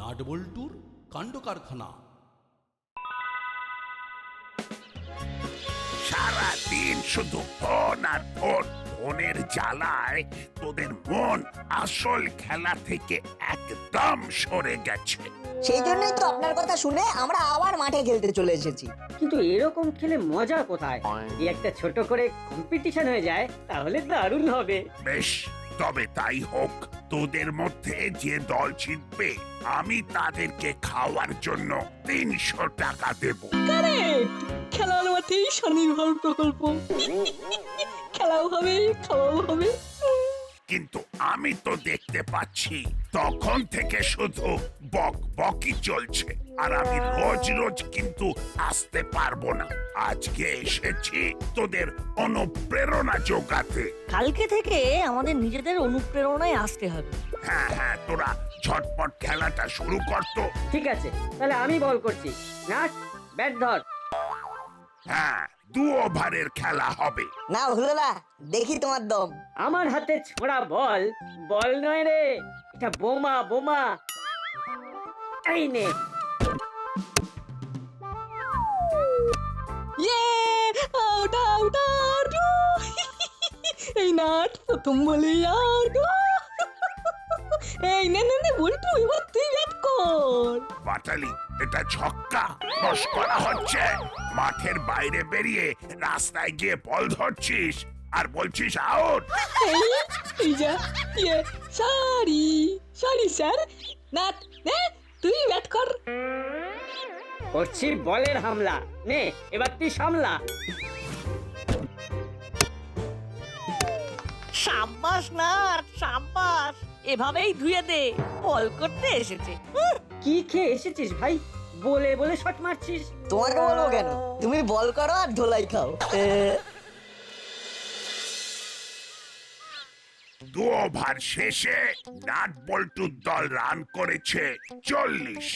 নাটবল্টুর কাণ্ড কারখানা। সারাদিন শুধু ফোন আর ফোন, ফোনের জ্বালায় তোদের মন আসল খেলা থেকে একদম সরে গেছে। সেই জন্যই তো আপনার কথা শুনে আমরা আবার মাঠে খেলতে চলে এসেছি। কিন্তু এরকম খেলে মজা কোথায়? যদি একটা ছোট করে কম্পিটিশন হয়ে যায় তাহলে দারুণ হবে। বেশ, তবে তাই হোক। তোদের মধ্যে যে দল জিতবে আমি তাদেরকে খাওয়ার জন্য 300 টাকা দেব। খেলার মাঠেই স্বনির্ভর প্রকল্প। খেলাও হবে, খাওয়াও হবে। কিন্তু আমি তো দেখতে পাচ্ছি তখন থেকে শুধু বক বকই চলছে, আর আমি রোজ রোজ কিন্তু আসতে পারবো না। আজকে এসেছি তোদের অনুপ্রেরণা জোগাতে। কালকে থেকে আমাদের নিজেদের অনুপ্রেরণায় আসতে হবে। হ্যাঁ হ্যাঁ, তোরা ঝটপট খেলাটা শুরু কর তো। ঠিক আছে, তাহলে আমি বল করছি। নাট, ব্যাট ধর। হ্যাঁ, 2 ওভারের খেলা হবে। না হুলোলা, দেখি তোমার দম। আমার হাতে ছোড়া বল বল নয় রে, এটা বোমা বোমা। এই নে। Out out out. এই নাট প্রথম বলে আউট। এই নে নে নে বল্টু, এবার তুই ব্যাট কর। বাটালি, এটা ছক্কা। বস করা হচ্ছে। মাঠের বাইরে বেরিয়ে রাস্তায় গিয়ে বল ধরছিস আর বলছিস আউট। এই যা, সরি সরি স্যার। নাট নে, তুই ব্যাট কর। করছি বলের হামলা। নে, এবার তুই সামলা। সাব্বাস নাট, সাব্বাস। এভাবেই ধুয়ে দে, বল করতে এসেছে। কি খেয়ে এসেছিস ভাই? বলে বলে শট মারছিস। তোমাকে বলবো কেন, তুমি বল করো আর ধোলাই খাও। 2 ওভার শেষে নাট বল্টুর দল রান করেছে 40।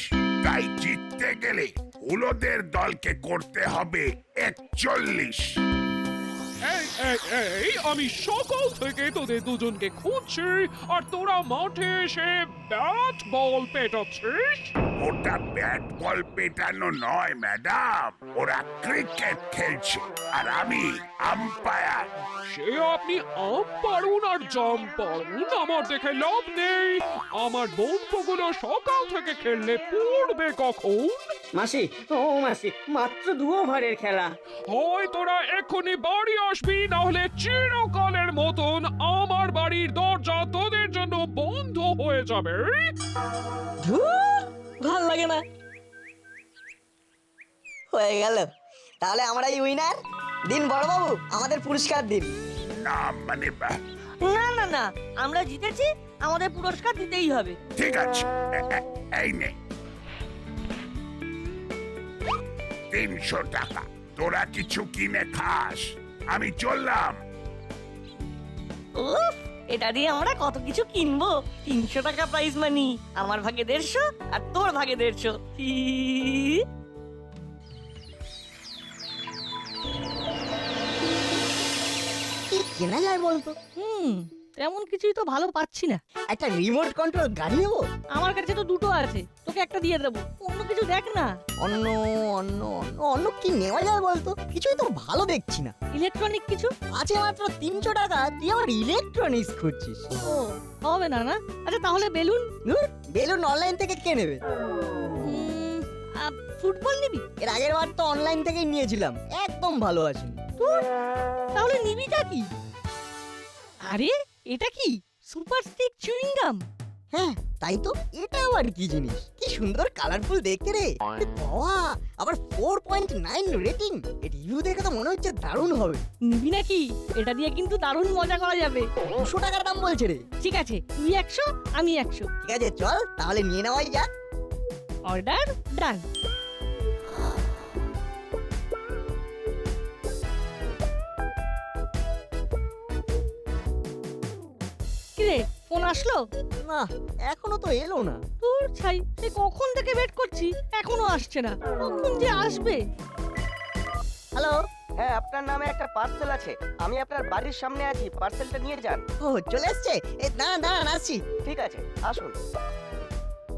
তাই জিততে গেলে হুলোদের দলকে করতে হবে 41। এই আমি সকাল থেকে তোদের দুজনকে খুঁজছি আর তোরা মাঠে এসে ব্যাট বল পেটাচ্ছিস। ওটা ব্যাট বল পেটানো নয় ম্যাডাম, ওরা ক্রিকেট খেলছে আর আমি আম্পায়ার। সে আপনি আম পারুন আর জাম পারুন, আমার দেখে লাভ নেই। আমার বন্ধুগুলো সকাল থেকে খেললে পড়বে কখন? মাসি, ও মাসি, মাত্র 2 ওভারের খেলা। হয় তোরা এক্ষুনি বাড়ি আসবি, না হলে চিরকালের মতন আমার বাড়ির দরজা তোদের জন্য বন্ধ হয়ে যাবে। ধুর, ভাল লাগে না। হয়ে গেল, তাহলে আমরাই উইনার। দিন বড়বাবু, আমাদের পুরস্কার দিন। না মানে না না না, আমরা জিতেছি, আমাদের পুরস্কার দিতেই হবে। ঠিক আছে, এই নে 300 টাকা। তোরা কিছু কিনে খাস, আমি চললাম। উফ, এটা দিয়ে আমরা কত কিছু কিনবো। 300 টাকা প্রাইজ মানি, আমার ভাগে 150 আর তোর ভাগে 150। কি কেনা যায় বলতো? তেমন কিছুই তো ভালো পাচ্ছি না। একটা রিমোট কন্ট্রোল গাড়ি নেবো। আমার কাছে তো 2টো আছে, তোকে একটা দিয়ে দেবো। অন্য কিছু দেখ না। অন্য অন্য অন্য অন্য কি নেওয়া যায় বলতো? কিছুই তো ভালো দেখছি না। ইলেকট্রনিক কিছু আছে মাত্র 300 টাকা, তুই আবার ইলেকট্রনিক্স খুঁজছিস? ও হবে না না। আচ্ছা তাহলে বেলুন। বেলুন অনলাইন থেকে কে নেবে? ফুটবল নিবি? এর আগের বার তো অনলাইন থেকেই নিয়েছিলাম, একদম ভালো আসেনি। তাহলে নিবিটা কি? আরে এটা কি সুপার স্টিক চুইং গাম? হ্যাঁ তাই তো। এটা আবার কি জিনিস? কি সুন্দর কালারফুল দেখতে রে। বাবা, আবার 4.9 রেটিং। রিভিউ দেখে তো মনে হচ্ছে দারুণ হবে। নিবি নাকি? এটা দিয়ে কিন্তু দারুণ মজা করা যাবে। 200 টাকার দাম বলছে রে। ঠিক আছে, তুই 100 আমি 100। ঠিক আছে, চল তাহলে নিয়ে নেওয়াই যাক। অর্ডার ডান। কিরে, ফোন আসলো? না, এখনো তো এলো না। তোর ছাই, সে কখন থেকে ওয়েট করছি, এখনো আসছে না। কখন যে আসবে? হ্যালো। হ্যাঁ, আপনার নামে একটা পার্সেল আছে, আমি আপনার বাড়ির সামনে আছি, পার্সেলটা নিয়ে যান। ও চলে এসছে। দাঁড়ান আসছি। ঠিক আছে, আসুন।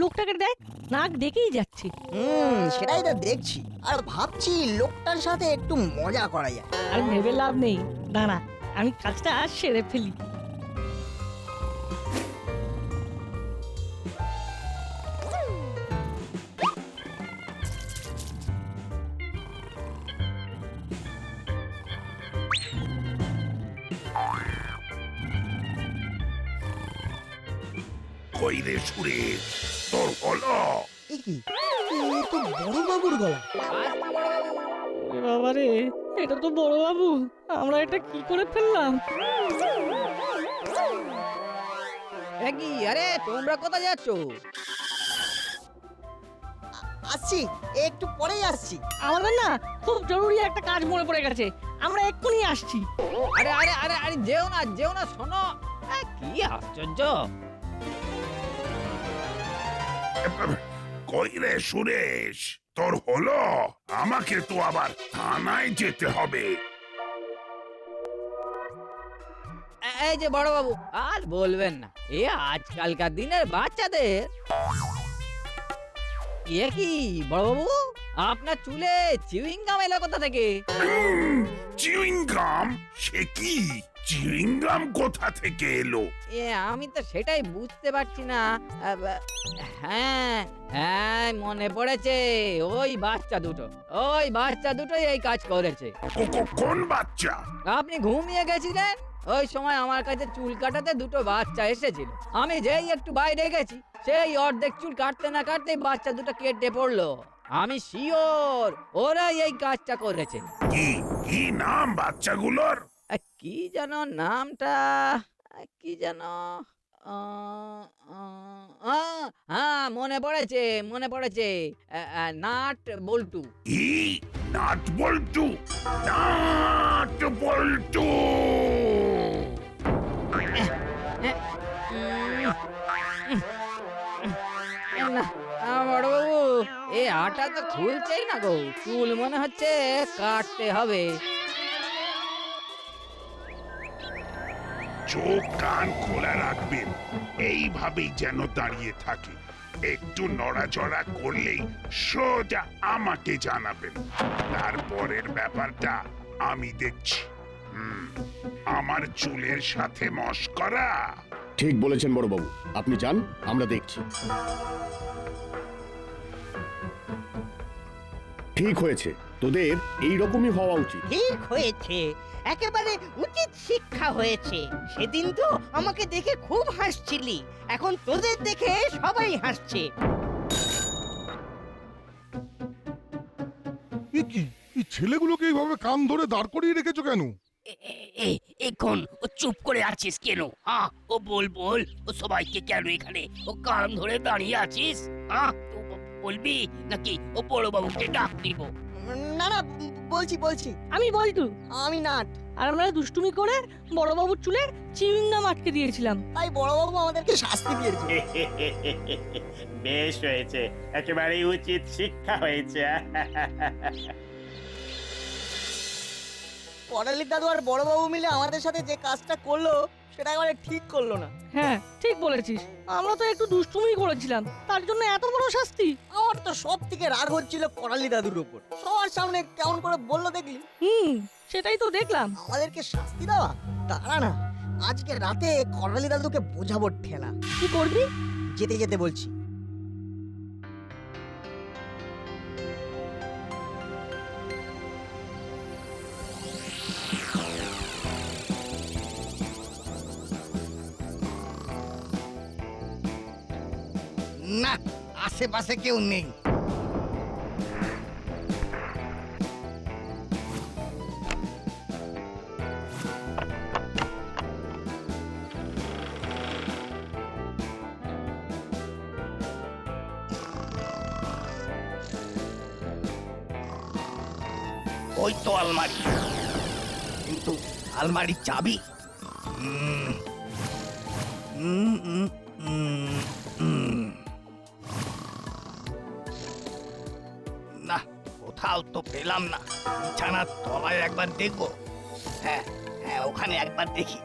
লোকটাকে দেখ, নাক ডেকেই যাচ্ছে। সেটাই তো দেখছি, আর ভাবছি লোকটার সাথে একটু মজা করা যায়। আর ভেবে লাভ নেই, দাঁড়া আমি কাজটা সেরে ফেলি। কই রে সুরেশ, তোর হলো? এ কি, এ তো বড় বাবুর গলা। বাবারে, এটা তো বড় বাবু, আমরা এটা কি করে ফেললাম? কি আরে তোমরা কোথায় যাচ্ছ? আসছি, একটু পরেই আসছি। আমাদের না খুব জরুরি একটা কাজ মনে পড়ে গেছে, আমরা এক্ষুনি আসছি। আরে আরে আরে আরে যেও না শোনো। কি আশ্চর্য! কই রে সুরেশ, তোর হলো? আমাকে তো আবার থানায় যেতে হবে। এই যে বড় বাবু, আর বলবেন না, এ আজকালকার দিনের বাচ্চাদের। এ কি বড় বাবু, আপনার চুলে চিউইং গাম এলো কোথা থেকে? Chewing gum? সে কি চিউইং গাম কোথা থেকে এলো? আমি তো সেটাই বুঝতে পারছি না। হ্যাঁ হ্যাঁ, মনে পড়েছে, ওই বাচ্চা দুটোই এই কাজ করেছে। কোন বাচ্চা? আপনি ঘুমিয়ে গেছিলেন, ওই সময় আমার কাছে চুল কাটাতে দুটো বাচ্চা এসেছিল। আমি যেই একটু বাইরে গেছি, সেই অর্ধেক চুল কাটতে না কাটতেই বাচ্চা দুটো কেটে পড়লো। আমি শিওর ওরাই এই কাজটা করেছে। কি নাম বাচ্চাগুলোর? কি যেন নামটা, কি যেন, হ্যাঁ মনে পড়েছে, নাট বল্টু। কি নাট বল্টু? নাট বল্টু! বড়বাবু, এ আটা তো খুলছেই না গো, চুল মনে হচ্ছে কাটতে হবে। চোখ কান খোলা রাখবেন, এইভাবেই যেন দাঁড়িয়ে থাকে। একটু নড়াচড়া করলেই সোজা আমাকে জানাবেন, তারপরের ব্যাপারটা আমি দেখছি। আমার চুলের সাথে মশকরা? ঠিক বলেছেন বড়বাবু, আপনি যান, আমরা দেখছি। ঠিক হয়েছে, তোদের এই রকমই হওয়া উচিত। ঠিক হয়েছে, একেবারে উচিত শিক্ষা হয়েছে। সেদিন তো আমাকে দেখে খুব হাসছিলি, এখন তোদের দেখে সবাই হাসছে। কি এই ছেলেগুলোকে এইভাবে কান ধরে দাঁড় করিয়ে রেখেছো কেন? এখন ও চুপ করে আছিস কেন? হ্যাঁ, ও বল ও সবাইকে কেন এখানে ও কান ধরে দাঁড়িয়ে আছিস? হ্যাঁ, বলবি নাকি ও বড় বাবুকে ডাক দিব? না না, বলছি। আমি বল্টু। আমি নাট। আর আমরা দুষ্টুমি করে বড়বাবুর চুলে চিউইং গাম আটকে দিয়েছিলাম, তাই বড়বাবু আমাদেরকে শাস্তি দিয়েছে। বেশ হয়েছে, একেবারেই উচিত শিক্ষা হয়েছে। করালি দাদু আর বড়বাবু মিলে আমাদের সাথে যে কাজটা করলো, সেটা একেবারে ঠিক করলো না। হ্যাঁ ঠিক বলেছিস, আমরা তো একটু দুষ্টুমি করেছিলাম, তার জন্য এত বড় শাস্তি। আমার তো সব থেকে রাগ হচ্ছিল করালি দাদুর উপর, সবার সামনে কেমন করে বললো দেখলি? সেটাই তো দেখলাম। আমাদেরকে শাস্তি দেওয়া? দাঁড়া না, আজকে রাতে করালি দাদুকে বোঝাবো ঠেলা। কি করবি? যেতে যেতে বলছি। না, আশেপাশে কেউ নেই। ওই তো আলমারি, কিন্তু আলমারির চাবি না, কোথাও তো পেলাম না। বিছানার তলায় একবার দেখবো। হ্যাঁ হ্যাঁ, ওখানে একবার দেখি।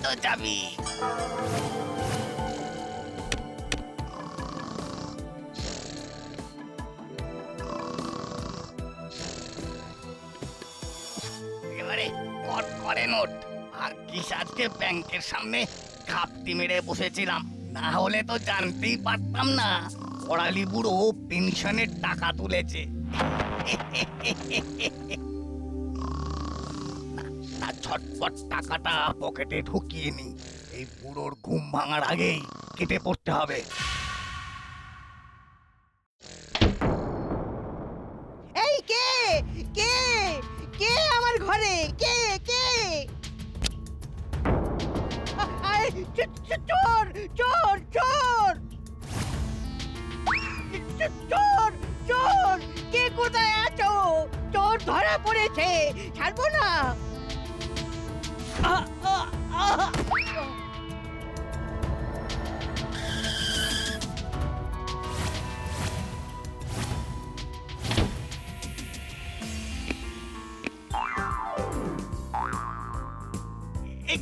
তো চাবি। এবারে কট করে নোট। আর কি আজকে ব্যাংকের সামনে ঘাপটি মেরে বসেছিলাম, না হলে তো জানতেই পারতাম না করালি বুড়ো পেনশনের টাকা তুলেছে। না ঝটপট টাকাটা পকেটে ঢুকিয়ে নি, এই বুড়োর ঘুম ভাঙার আগেই কেটে পড়তে হবে। এই কে কে কে আমার ঘরে কে কে চোর চোর চোর চোর চোর কে কোথায় আছো? চোর ধরা পড়েছে, ছাড়বো না।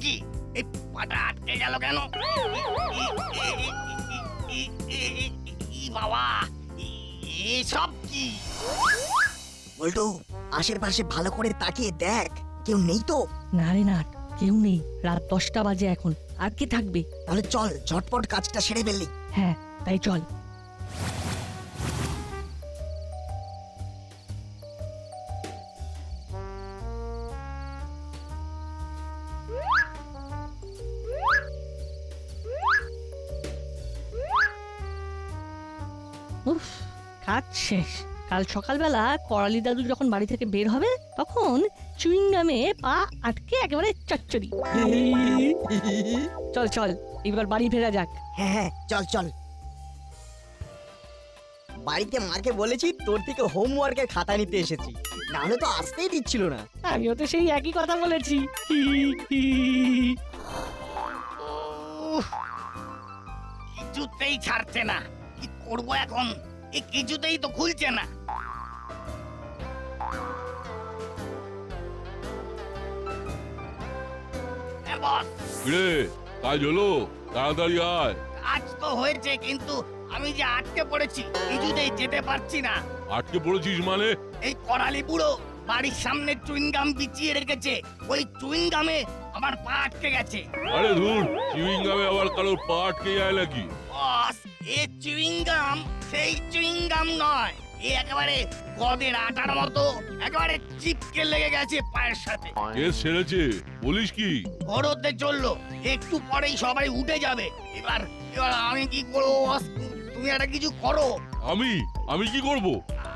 কি এই পাটা আটকে গেল কেন? বাবা এসব কি? বল্টু, আশেপাশে ভালো করে তাকিয়ে দেখ, কেউ নেই তো? না রে না, কেউ নেই। রাত 10টা বাজে এখন, আর কে থাকবে? তাহলে চল ঝটপট কাজটা সেরে ফেললি। হ্যাঁ তাই চল। উফ, কাজ শেষ। কাল সকালবেলা করালি দাদু যখন বাড়ি থেকে বের হবে তখন চুইংগামে পা আটকে একেবারে চচ্চড়ি। চল চল, এবার বাড়ি ফেরা যাক। হ্যাঁ হ্যাঁ, চল চল। বাড়িতে মাকে বলেছি তোর থেকে হোমওয়ার্কের খাতা নিতে এসেছি, না হলে তো আসতেই দিচ্ছিল না। আমিও তো সেই একই কথা বলেছি। কিছুতেই ছাড়ছে না, কি করবো এখন? কিছুতেই তো খুলছে না। রে, কাজ হলো? তাড়াতাড়ি আয়। কাজ তো হয়েছে, কিন্তু আমি যে আটকে পড়েছি, কিছুতেই যেতে পারছি না। আটকে পড়েছিস মানে? এই করালি বুড়ো বাড়ির সামনে চুইংগাম বিছিয়ে রেখেছে, ওই চুইংগামে আমার পা আটকে গেছে। আরে ধুর, চুইং গামে আবার কারোর পা আটকে যায় নাকি? বস, এ চুইংগাম সেই চুইংগাম নয়, এ একেবারে গদের আটার মতো একেবারে চিপকে লেগে গেছে পায়ের সাথে। কেস ছেড়েছে, বলিস কি? ঘরতে চললো, একটু পরেই সবাই উঠে যাবে। এবার এবার আমি কি করবো বস? তুমি একটা কিছু করো। আমি কি করব?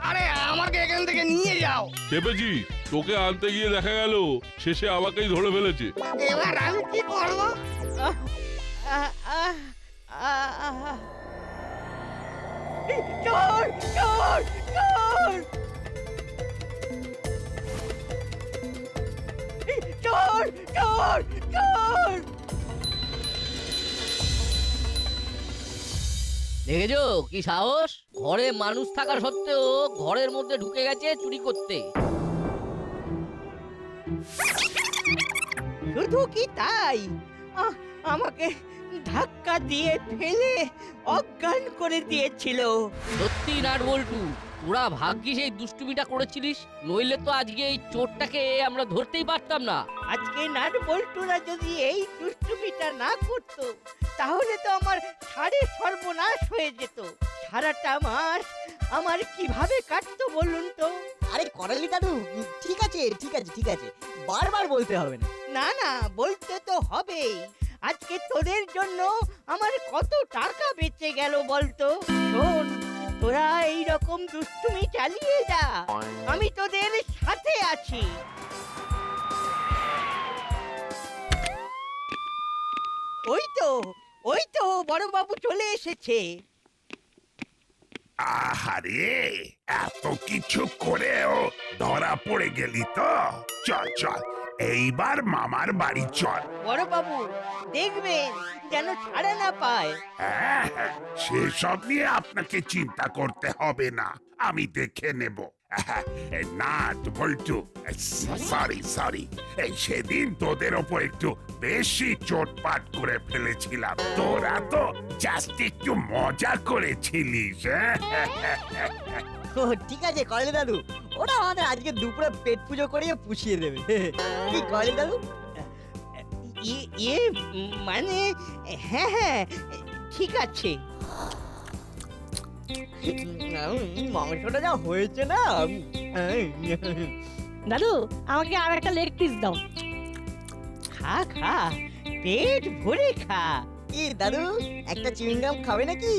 আরে আমাকে এখান থেকে নিয়ে যাও। চেপেছি, তোকে আনতে গিয়ে দেখা গেল শেষে আমাকেই ধরে ফেলেছে। এবার আমি কি করবো? চোর চোর চোর চোর চোর চোর। দেখেছো কি সাহস? ঘরে মানুষ থাকা সত্ত্বেও ঘরের মধ্যে ঢুকে গেছে চুরি করতে। শুধু কি তাই, আমাকে ধাক্কা দিয়ে ফেলে অজ্ঞান করে দিয়েছিল। সত্যি নাট বল্টু, তোরা ভাগ্যিস এই দুষ্টুমিটা করেছিলিস, নইলে তো আজকে এই চোরটাকে আমরা ধরতেই পারতাম না। আজকে নাট বল্টুরা যদি এই দুষ্টুমিটা না করতো, তাহলে তো আমার সাড়ে সর্বনাশ হয়ে যেত। সারাটা মাস আমার কিভাবে কাটতো বলুন তো? আরে করালি দাদু, ঠিক আছে ঠিক আছে ঠিক আছে, বারবার বলতে হবে না। না না, বলতে তো হবেই। আজকে তোদের জন্য আমার কত টাকা বেঁচে গেল বলতো। শোন, তোরা এই রকম দুষ্টুমি চালিয়ে যা, আমি তোদের সাথে আছি। ওই তো বড় বাবু চলে এসেছে। আহারে, এত কিছু করেও ধরা পড়ে গেলি তো? চল চল, এইবার মামার বাড়ি চল। বড় বাবু, দেখবেন যেন ছাড়া না পায়। হ্যাঁ হ্যাঁ, সেসব নিয়ে আপনাকে চিন্তা করতে হবে না, আমি দেখে নেব। না বল্টু, সরি সরি, সেদিন তোদের ওপর একটু বেশি চোটপাট করে ফেলেছিলাম। তোরা তো জাস্ট একটু মজা করেছিলিস। ও ঠিক আছে কয়লা দাদু, ওরা আমাদের আজকে দুপুরে পেট পুজো করিয়ে পুষিয়ে দেবে। কি কয়লা দাদু? ইয়ে মানে হ্যাঁ হ্যাঁ ঠিক আছে। মাংসটা যা হয়েছে না। দাদু আমাকে আর একটা লেগ পিস দাও। খা খা, পেট ভরে খা। কি দাদু, একটা চুইংগাম খাবে নাকি?